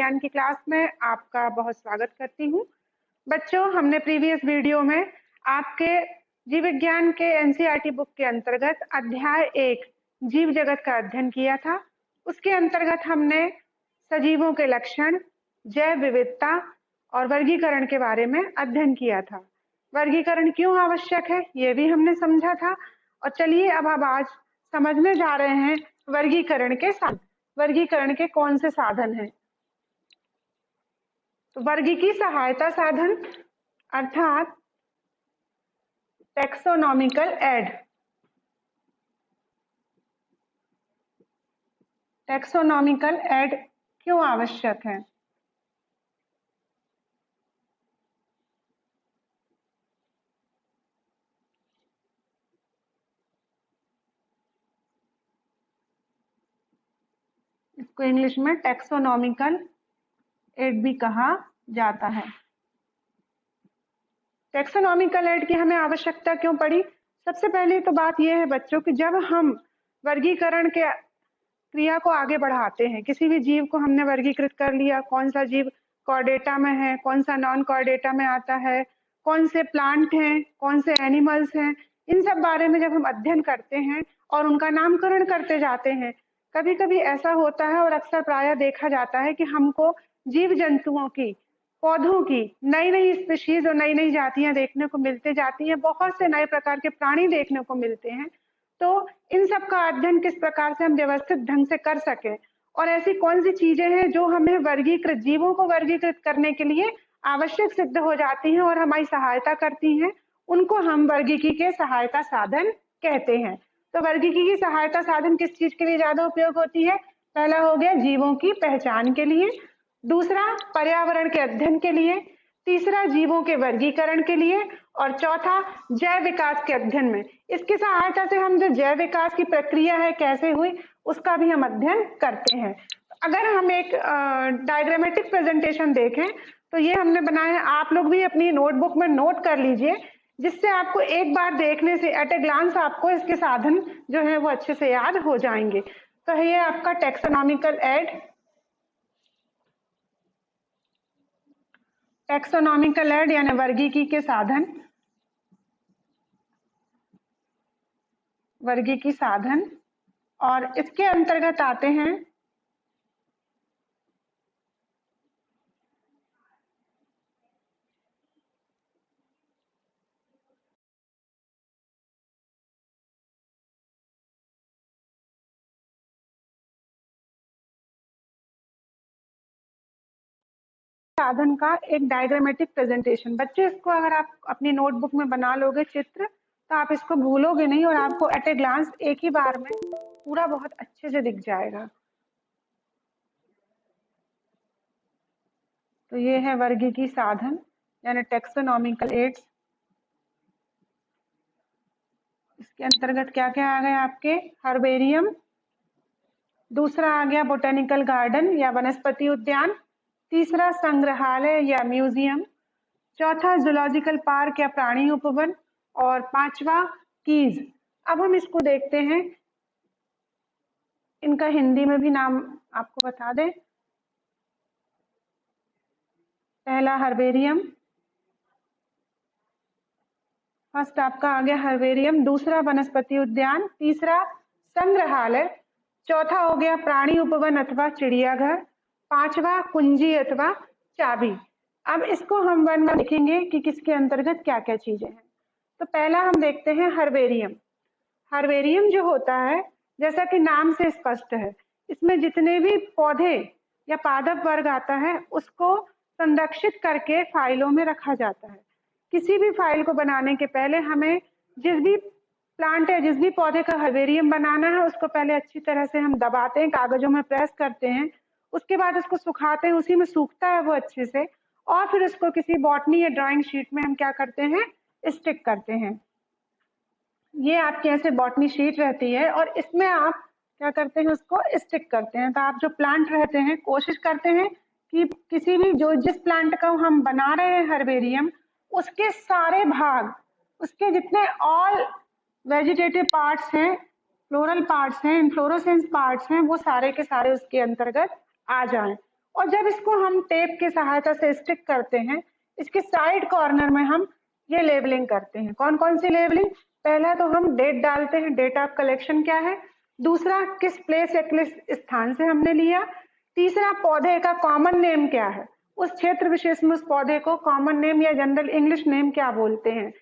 विज्ञान की क्लास में आपका बहुत स्वागत करती हूँ। बच्चों, हमने प्रीवियस वीडियो में आपके जीव विज्ञान के एनसीईआरटी बुक के अंतर्गत अध्याय 1 जीव जगत का अध्ययन किया था। उसके अंतर्गत हमने सजीवों के लक्षण, जैव विविधता और वर्गीकरण के बारे में अध्ययन किया था। वर्गीकरण क्यों आवश्यक है ये भी हमने समझा था। और चलिए अब आज समझने जा रहे हैं वर्गीकरण के साधन। वर्गीकरण के कौन से साधन हैं? तो वर्गीकी सहायता साधन अर्थात टैक्सोनॉमिकल एड। टैक्सोनॉमिकल एड क्यों आवश्यक है? इसको इंग्लिश में टैक्सोनॉमिकल एड भी कहा जाता है। टैक्सोनॉमिकल एड की हमें आवश्यकता क्यों पड़ी? सबसे पहले तो बात यह है बच्चों कि जब हम वर्गीकरण के क्रिया को आगे बढ़ाते हैं, किसी भी जीव को हमने वर्गीकृत कर लिया, कौन सा जीव कॉर्डेटा में है, कौन सा नॉन कॉर्डेटा में आता है, कौन से प्लांट हैं, कौन से एनिमल्स हैं, इन सब बारे में जब हम अध्ययन करते हैं और उनका नामकरण करते जाते हैं, कभी कभी ऐसा होता है और अक्सर प्रायः देखा जाता है कि हमको जीव जंतुओं की, पौधों की नई नई स्पीशीज और नई नई जातियां देखने को मिलते जाती हैं, बहुत से नए प्रकार के प्राणी देखने को मिलते हैं। तो इन सब का अध्ययन किस प्रकार से हम व्यवस्थित ढंग से कर सकें और ऐसी कौन सी चीजें हैं जो हमें वर्गीकृत जीवों को वर्गीकृत करने के लिए आवश्यक सिद्ध हो जाती हैं और हमारी सहायता करती हैं, उनको हम वर्गीकी के सहायता साधन कहते हैं। तो वर्गीकी की सहायता साधन किस चीज के लिए ज्यादा उपयोग होती है? पहला हो गया जीवों की पहचान के लिए, दूसरा पर्यावरण के अध्ययन के लिए, तीसरा जीवों के वर्गीकरण के लिए और चौथा जैव विकास के अध्ययन में। इसकी सहायता से हम जो जैव विकास की प्रक्रिया है कैसे हुई उसका भी हम अध्ययन करते हैं। अगर हम एक डायग्रामेटिक प्रेजेंटेशन देखें तो ये हमने बनाया है, आप लोग भी अपनी नोटबुक में नोट कर लीजिए, जिससे आपको एक बार देखने से एट ए ग्लांस आपको इसके साधन जो है वो अच्छे से याद हो जाएंगे। तो ये आपका टैक्सोनॉमिकल एड। टैक्सोनॉमिकल एड यानी वर्गीकी के साधन, वर्गीकी साधन, और इसके अंतर्गत आते हैं साधन का एक डायग्रामेटिक प्रेजेंटेशन। बच्चे इसको अगर आप अपनी नोटबुक में बना लोगे चित्र तो आप इसको भूलोगे नहीं और आपको एट ए ग्लांस एक ही बार में पूरा बहुत अच्छे से दिख जाएगा। तो ये है वर्गीकी साधन यानी टैक्सोनॉमिकल एड्स। इसके अंतर्गत क्या क्या आ गया आपके? हर्बेरियम, दूसरा आ गया बोटेनिकल गार्डन या वनस्पति उद्यान, तीसरा संग्रहालय या म्यूजियम, चौथा जूलॉजिकल पार्क या प्राणी उपवन और पांचवा कीज। अब हम इसको देखते हैं, इनका हिंदी में भी नाम आपको बता दें। पहला हर्बेरियम, फर्स्ट आपका आ गया हर्बेरियम, दूसरा वनस्पति उद्यान, तीसरा संग्रहालय, चौथा हो गया प्राणी उपवन अथवा चिड़ियाघर, पांचवा कुंजी अथवा चाबी। अब इसको हम वन में देखेंगे कि किसके अंतर्गत क्या क्या चीजें हैं। तो पहला हम देखते हैं हर्बेरियम। हर्बेरियम जो होता है, जैसा कि नाम से स्पष्ट है, इसमें जितने भी पौधे या पादप वर्ग आता है उसको संरक्षित करके फाइलों में रखा जाता है। किसी भी फाइल को बनाने के पहले हमें जिस भी प्लांट है, जिस भी पौधे का हर्बेरियम बनाना है, उसको पहले अच्छी तरह से हम दबाते हैं, कागजों में प्रेस करते हैं, उसके बाद उसको सुखाते हैं, उसी में सूखता है वो अच्छे से, और फिर उसको किसी बॉटनी या ड्राइंग शीट में हम क्या करते हैं? स्टिक करते हैं। ये आपके ऐसे बॉटनी शीट रहती है और इसमें आप क्या करते हैं? उसको स्टिक करते हैं। तो आप जो प्लांट रहते हैं कोशिश करते हैं कि किसी भी जो जिस प्लांट का हम बना रहे हैं हर्बेरियम, उसके सारे भाग, उसके जितने ऑल वेजिटेटिव पार्ट्स हैं, फ्लोरल पार्ट्स हैं, इन्फ्लोरोसेंस पार्ट्स हैं, वो सारे के सारे उसके अंतर्गत आ जाएं और जब इसको हम टेप की सहायता से स्टिक करते हैं, इसके साइड कॉर्नर में हम ये लेबलिंग करते हैं। कौन कौन सी लेबलिंग? पहला तो हम डेट डालते हैं, डेट ऑफ कलेक्शन क्या है। दूसरा, किस प्लेस या किस स्थान से हमने लिया। तीसरा, पौधे का कॉमन नेम क्या है, उस क्षेत्र विशेष में उस पौधे को कॉमन नेम या जनरल इंग्लिश नेम क्या बोलते हैं।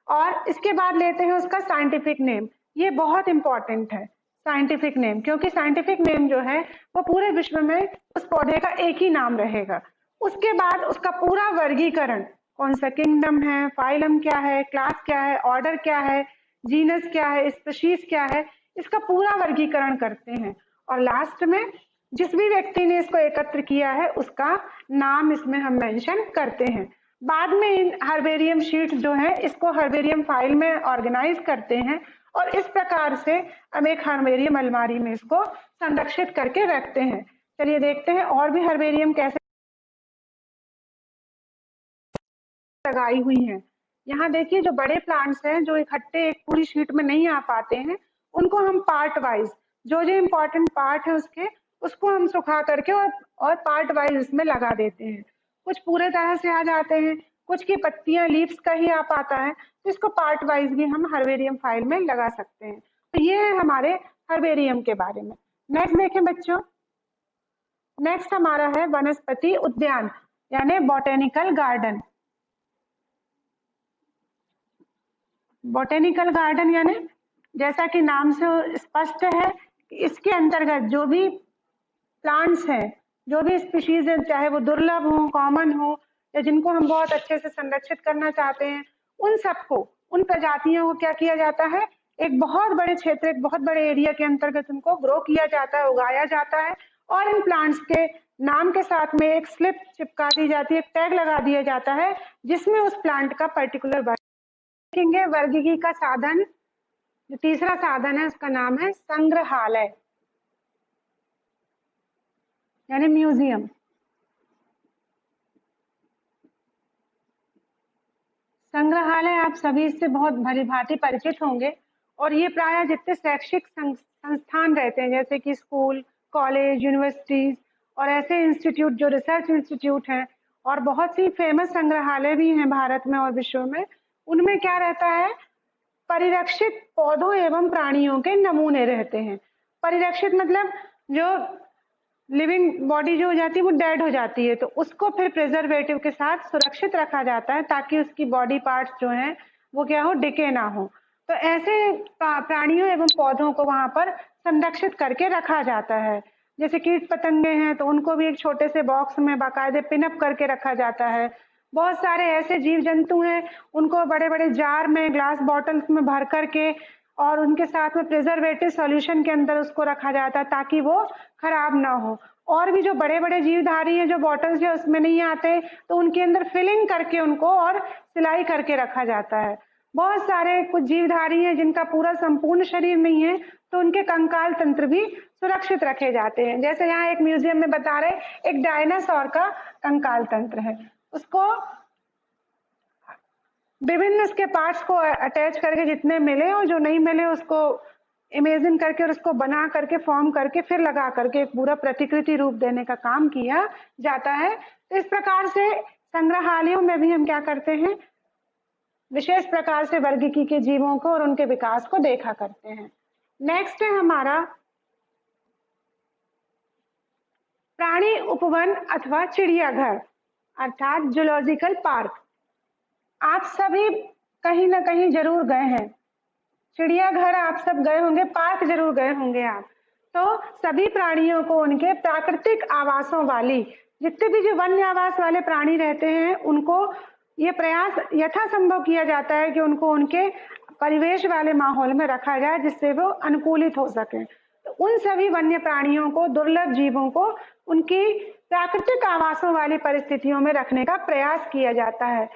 और इसके बाद लेते हैं उसका साइंटिफिक नेम। ये बहुत इंपॉर्टेंट है साइंटिफिक नेम, क्योंकि साइंटिफिक नेम जो है वो पूरे विश्व में उस पौधे का एक ही नाम रहेगा। उसके बाद उसका पूरा वर्गीकरण, कौन सा किंगडम है, फाइलम क्या है, क्लास क्या है, ऑर्डर क्या है, जीनस क्या है, स्पीशीज क्या है, इसका पूरा वर्गीकरण करते हैं। और लास्ट में जिस भी व्यक्ति ने इसको एकत्र किया है उसका नाम इसमें हम मेंशन करते हैं। बाद में इन हर्बेरियम शीट्स जो है इसको हर्बेरियम फाइल में ऑर्गेनाइज करते हैं और इस प्रकार से हम एक हर्बेरियम अलमारी में इसको संरक्षित करके रखते हैं। चलिए देखते हैं और भी हर्बेरियम कैसे लगाई हुई हैं। यहाँ देखिए जो बड़े प्लांट्स हैं जो इकट्ठे एक पूरी शीट में नहीं आ पाते हैं, उनको हम पार्ट वाइज जो इम्पोर्टेंट पार्ट है उसको हम सुखा करके और पार्ट वाइज इसमें लगा देते हैं। कुछ पूरे तरह से आ जाते हैं, कुछ की पत्तियां लीव्स का ही आ पाता है, तो इसको पार्ट वाइज भी हम हर्बेरियम फाइल में लगा सकते हैं। तो ये है हमारे हर्बेरियम के बारे में। नेक्स्ट देखें बच्चों, नेक्स्ट हमारा है वनस्पति उद्यान यानी बॉटेनिकल गार्डन। बॉटेनिकल गार्डन यानी जैसा कि नाम से स्पष्ट है कि इसके अंतर्गत जो भी प्लांट्स हैं, जो भी स्पीशीज हैं, चाहे वो दुर्लभ हो, कॉमन हो, या जिनको हम बहुत अच्छे से संरक्षित करना चाहते हैं, उन सबको, उन प्रजातियों को क्या किया जाता है, एक बहुत बड़े क्षेत्र, एक बहुत बड़े एरिया के अंतर्गत उनको ग्रो किया जाता है, उगाया जाता है। और इन प्लांट्स के नाम के साथ में एक स्लिप चिपका दी जाती है, एक टैग लगा दिया जाता है जिसमें उस प्लांट का पर्टिकुलर देखेंगे। वर्गीकी का साधन, जो तीसरा साधन है उसका नाम है संग्रहालय यानी म्यूजियम। संग्रहालय आप सभी इससे बहुत भली भांति परिचित होंगे और ये प्राय जितने शैक्षिक संस्थान रहते हैं जैसे कि स्कूल, कॉलेज, यूनिवर्सिटीज और ऐसे इंस्टीट्यूट जो रिसर्च इंस्टीट्यूट हैं, और बहुत सी फेमस संग्रहालय भी हैं भारत में और विश्व में, उनमें क्या रहता है, परिरक्षित पौधों एवं प्राणियों के नमूने रहते हैं। परिरक्षित मतलब जो लिविंग बॉडी जो हो जाती है वो डेड हो जाती है, तो उसको फिर प्रिजर्वेटिव के साथ सुरक्षित रखा जाता है ताकि उसकी बॉडी पार्ट्स जो हैं वो क्या हो, डिके ना हो। तो ऐसे प्राणियों एवं पौधों को वहां पर संरक्षित करके रखा जाता है। जैसे कीट पतंगे हैं तो उनको भी एक छोटे से बॉक्स में बाकायदे पिनअप करके रखा जाता है। बहुत सारे ऐसे जीव जंतु हैं, उनको बड़े बड़े जार में, ग्लास बॉटल्स में भर करके और उनके साथ में प्रिजर्वेटिव सॉल्यूशन के अंदर उसको रखा जाता है ताकि वो खराब ना हो। और भी जो बड़े बड़े जीवधारी हैं जो बॉटल्स है उसमें नहीं आते, तो उनके अंदर फिलिंग करके उनको और सिलाई करके रखा जाता है। बहुत सारे कुछ जीवधारी हैं जिनका पूरा संपूर्ण शरीर नहीं है, तो उनके कंकाल तंत्र भी सुरक्षित रखे जाते हैं। जैसे यहाँ एक म्यूजियम में बता रहे, एक डायनासोर का कंकाल तंत्र है, उसको विभिन्न उसके पार्ट्स को अटैच करके जितने मिले और जो नहीं मिले उसको इमेजिन करके और उसको बना करके फॉर्म करके फिर लगा करके एक पूरा प्रतिकृति रूप देने का काम किया जाता है। तो इस प्रकार से संग्रहालयों में भी हम क्या करते हैं, विशेष प्रकार से वर्गीकी के जीवों को और उनके विकास को देखा करते हैं। नेक्स्ट है हमारा प्राणी उपवन अथवा चिड़ियाघर अर्थात जूलॉजिकल पार्क। आप सभी कहीं ना कहीं जरूर गए हैं, चिड़ियाघर आप सब गए होंगे, पार्क जरूर गए होंगे आप। तो सभी प्राणियों को उनके प्राकृतिक आवासों वाली, जितने भी जो वन्य आवास वाले प्राणी रहते हैं, उनको ये प्रयास यथासंभव किया जाता है कि उनको उनके परिवेश वाले माहौल में रखा जाए जिससे वो अनुकूलित हो सके। तो उन सभी वन्य प्राणियों को, दुर्लभ जीवों को उनकी प्राकृतिक आवासों वाली परिस्थितियों में रखने का प्रयास किया जाता है।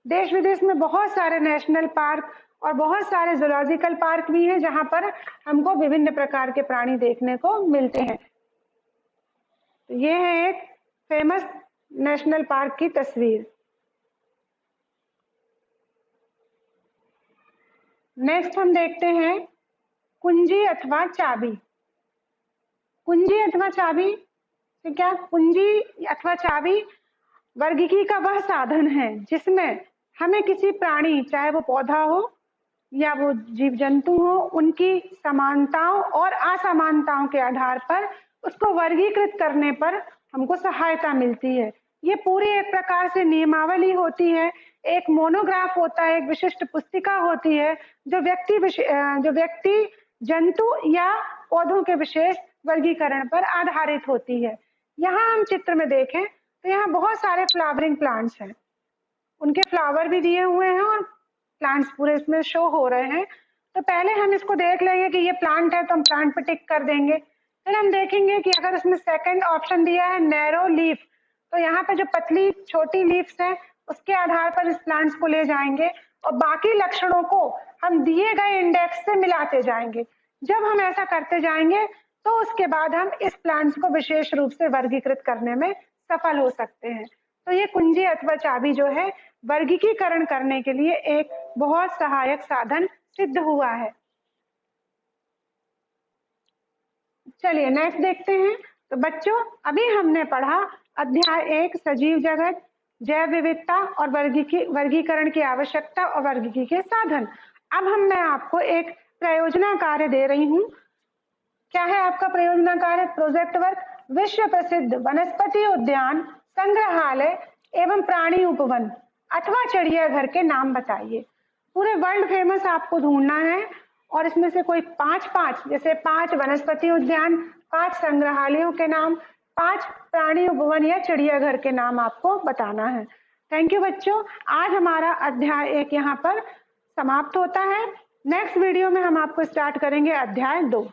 देश विदेश में बहुत सारे नेशनल पार्क और बहुत सारे जूलॉजिकल पार्क भी हैं जहां पर हमको विभिन्न प्रकार के प्राणी देखने को मिलते हैं। तो ये है एक फेमस नेशनल पार्क की तस्वीर। नेक्स्ट हम देखते हैं कुंजी अथवा चाबी। कुंजी अथवा चाबी से क्या, कुंजी अथवा अथवा चाबी वर्गीकी का वह साधन है जिसमें हमें किसी प्राणी, चाहे वो पौधा हो या वो जीव जंतु हो, उनकी समानताओं और असमानताओं के आधार पर उसको वर्गीकृत करने पर हमको सहायता मिलती है। ये पूरी एक प्रकार से नियमावली होती है, एक मोनोग्राफ होता है, एक विशिष्ट पुस्तिका होती है जो व्यक्ति जंतु या पौधों के विशेष वर्गीकरण पर आधारित होती है। यहाँ हम चित्र में देखें तो यहाँ बहुत सारे फ्लावरिंग प्लांट्स हैं, उनके फ्लावर भी दिए हुए हैं और प्लांट्स पूरे इसमें शो हो रहे हैं। तो पहले हम इसको देख लेंगे कि ये प्लांट है तो हम प्लांट पे टिक कर देंगे। फिर हम देखेंगे कि अगर उसमें सेकंड ऑप्शन दिया है नैरो लीफ, तो यहाँ पे जो पतली छोटी लीव्स है उसके आधार पर इस प्लांट्स को ले जाएंगे और बाकी लक्षणों को हम दिए गए इंडेक्स से मिलाते जाएंगे। जब हम ऐसा करते जाएंगे तो उसके बाद हम इस प्लांट्स को विशेष रूप से वर्गीकृत करने में सफल हो सकते हैं। तो ये कुंजी अथवा चाबी जो है वर्गीकरण करने के लिए एक बहुत सहायक साधन सिद्ध हुआ है। चलिए नेक्स्ट देखते हैं। तो बच्चों, अभी हमने पढ़ा अध्याय 1 सजीव जगत, जैव विविधता और वर्गीकरण की आवश्यकता और वर्गीकी के साधन। अब मैं आपको एक प्रयोजना कार्य दे रही हूँ। क्या है आपका प्रयोजना कार्य? प्रोजेक्ट वर्क, विश्व प्रसिद्ध वनस्पति उद्यान, संग्रहालय एवं प्राणी उपवन अथवा चिड़ियाघर के नाम बताइए। पूरे वर्ल्ड फेमस आपको ढूंढना है और इसमें से कोई 5 जैसे 5 वनस्पति उद्यान, 5 संग्रहालयों के नाम, 5 प्राणी उपवन या चिड़ियाघर के नाम आपको बताना है। थैंक यू बच्चों। आज हमारा अध्याय 1 यहाँ पर समाप्त होता है। नेक्स्ट वीडियो में हम आपको स्टार्ट करेंगे अध्याय 2।